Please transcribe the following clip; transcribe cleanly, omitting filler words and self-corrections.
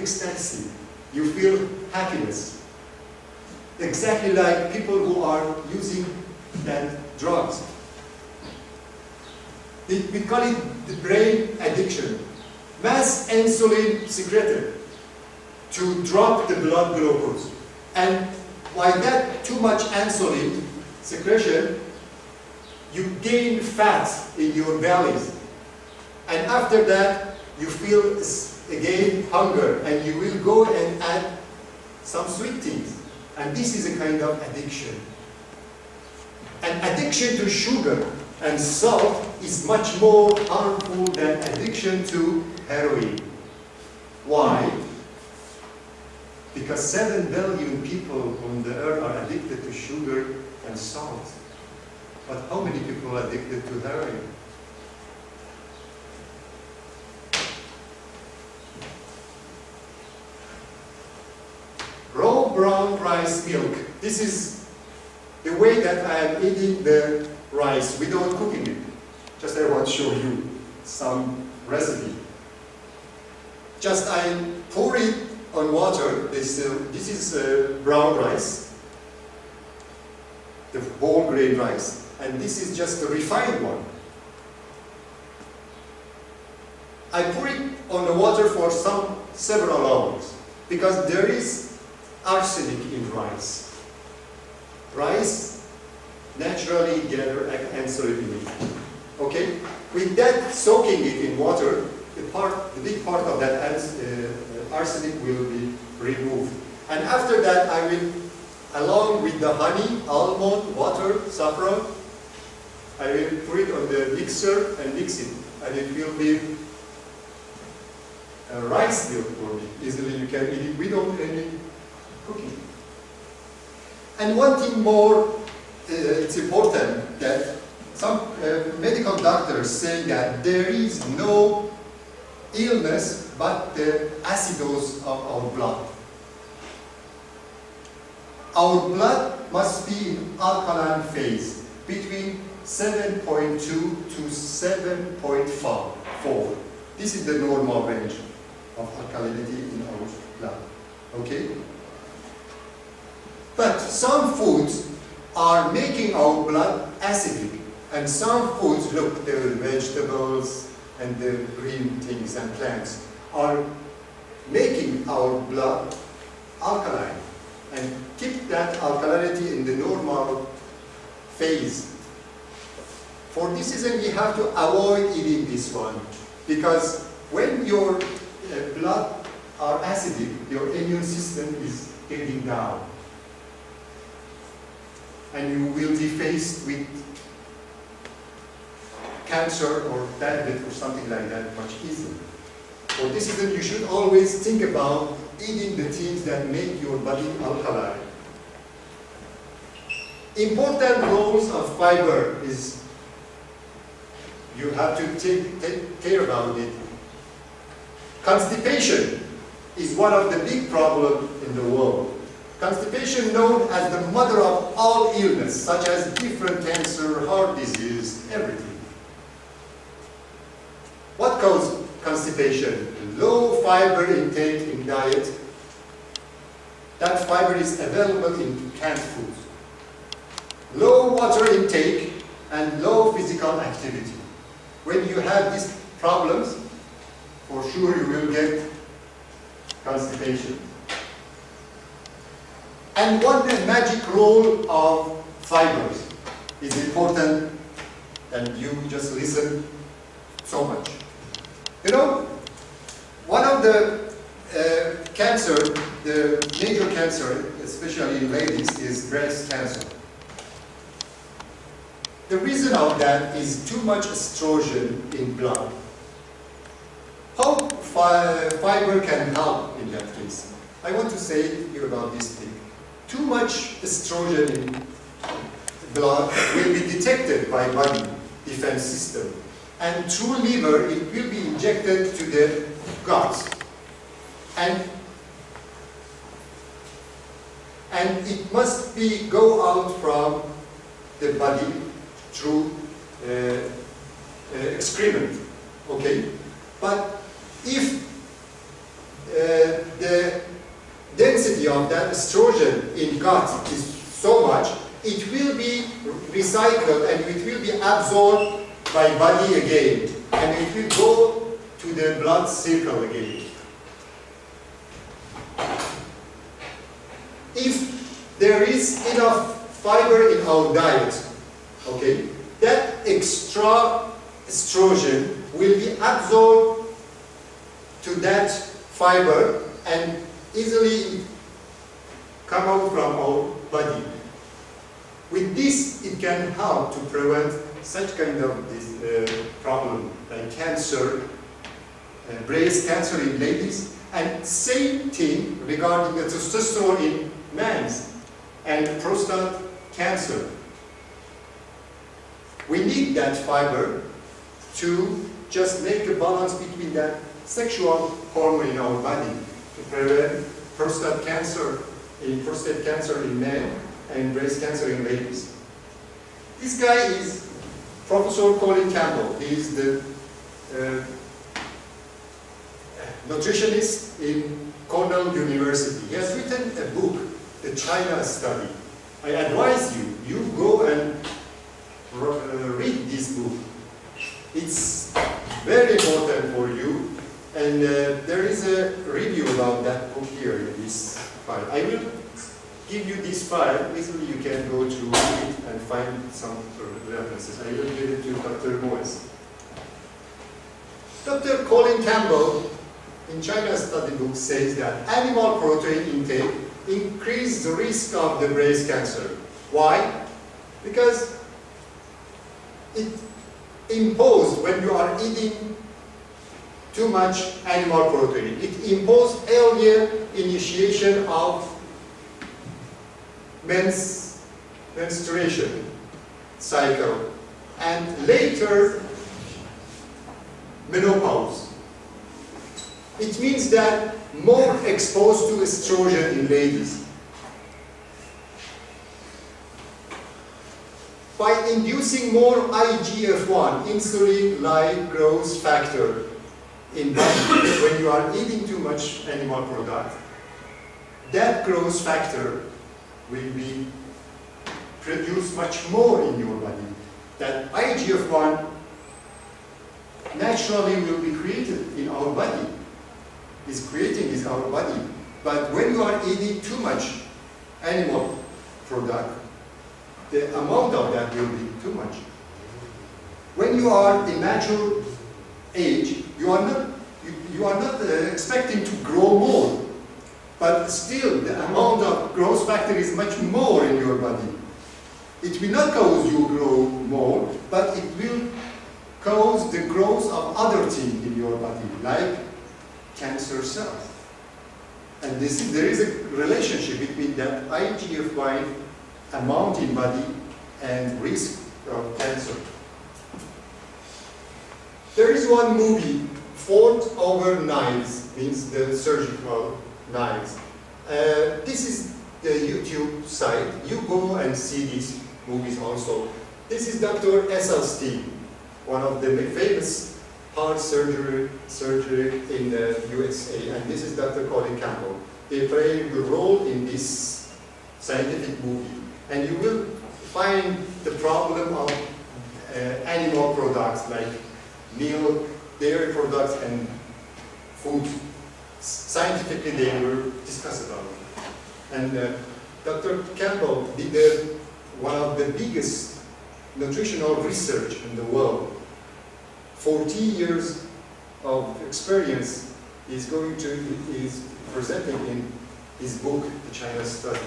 ecstasy. You feel happiness. Exactly like people who are using that drugs. We call it the brain addiction. Mass insulin secreted to drop the blood glucose. And by that too much insulin secretion, you gain fat in your bellies. And after that, you feel again hunger, and you will go and add some sweet things. And this is a kind of addiction. An addiction to sugar and salt is much more harmful than addiction to heroin. Why? Because 7 billion people on the earth are addicted to sugar and salt. But how many people are addicted to heroin? Raw brown rice milk. This is the way that I am eating the rice without cooking it. Just I want to show you some recipe. Just I pour it on water. This is brown rice, the whole grain rice, and this is just the refined one. I pour it on the water for several hours because there is arsenic in rice. Rice naturally gather insulin in it. Okay? With that soaking it in water, the big part of that arsenic will be removed. And after that, I will, along with the honey, almond, water, saffron, I will put it on the mixer and mix it. And it will be rice milk for me. Easily you can eat it without any cooking. And one thing more, it's important that some medical doctors say that there is no illness but the acidose of our blood. Our blood must be in alkaline phase between 7.2 to 7.4. This is the normal range of alkalinity in our blood. Okay? But some foods are making our blood acidic, and some foods, look, the vegetables and the green things and plants are making our blood alkaline and keep that alkalinity in the normal phase. For this reason, we have to avoid eating this one, because when your blood are acidic, your immune system is getting down. And you will be faced with cancer or diabetes or something like that much easier. For this reason, you should always think about eating the things that make your body alkaline. Important roles of fiber is you have to take care about it. Constipation is one of the big problems in the world. Constipation, known as the mother of all illness, such as different cancer, heart disease, everything. What causes constipation? Low fiber intake in diet. That fiber is available in canned foods. Low water intake and low physical activity. When you have these problems, for sure you will get constipation. And one magic role of fibers is important, and you just listen so much. You know, one of the cancer, the major cancer, especially in ladies, is breast cancer. The reason of that is too much estrogen in blood. How fiber can help in that case? I want to say you about this thing. Too much estrogen in blood will be detected by body defense system, and through liver it will be injected to the gut, and it must be go out from the body through excrement. Okay, but if the density of that estrogen in gut is so much, it will be recycled and it will be absorbed by body again, and it will go to the blood circle again. If there is enough fiber in our diet, okay, that extra estrogen will be absorbed to that fiber and easily come out from our body. With this, it can help to prevent such kind of problem like cancer, breast cancer in ladies, and same thing regarding the testosterone in men and prostate cancer. We need that fiber to just make a balance between that sexual hormone in our body to prevent prostate cancer in men and breast cancer in ladies. This guy is Professor Colin Campbell. He is the nutritionist in Cornell University. He has written a book, The China Study. I advise you go and read this book. It's very important for you, and there is a review about that book here in this file. I will give you this file. Easily you can go to it and find some references. I will give it to Dr. Moes. Dr. Colin Campbell in China Study book says that animal protein intake increases the risk of the breast cancer. Why? Because it imposed, when you are eating too much animal protein, it imposed earlier initiation of menstruation cycle and later menopause. It means that more exposed to estrogen in ladies. By inducing more IGF-1, insulin-like growth factor in body, when you are eating too much animal product, that growth factor will be produced much more in your body. That IGF-1 naturally will be created in our body. Is creating is our body. But when you are eating too much animal product, the amount of that will be too much. When you are in mature age, you are not expecting to grow more, but still the amount of growth factor is much more in your body. It will not cause you grow more, but it will cause the growth of other things in your body, like cancer cells. And there is a relationship between that IGF-1 amount in body and risk of cancer. There is one movie, Fought Over Knives, means the surgical knives. This is the YouTube site. You go and see these movies also. This is Dr. Esselstyn, one of the famous heart surgery in the USA, and this is Dr. Colin Campbell. They play the role in this scientific movie, and you will find the problem of animal products like milk, dairy products, and food. Scientifically, they will discuss about it. And Dr. Campbell did one of the biggest nutritional research in the world. 40 years of experience is presenting in his book, The China Study.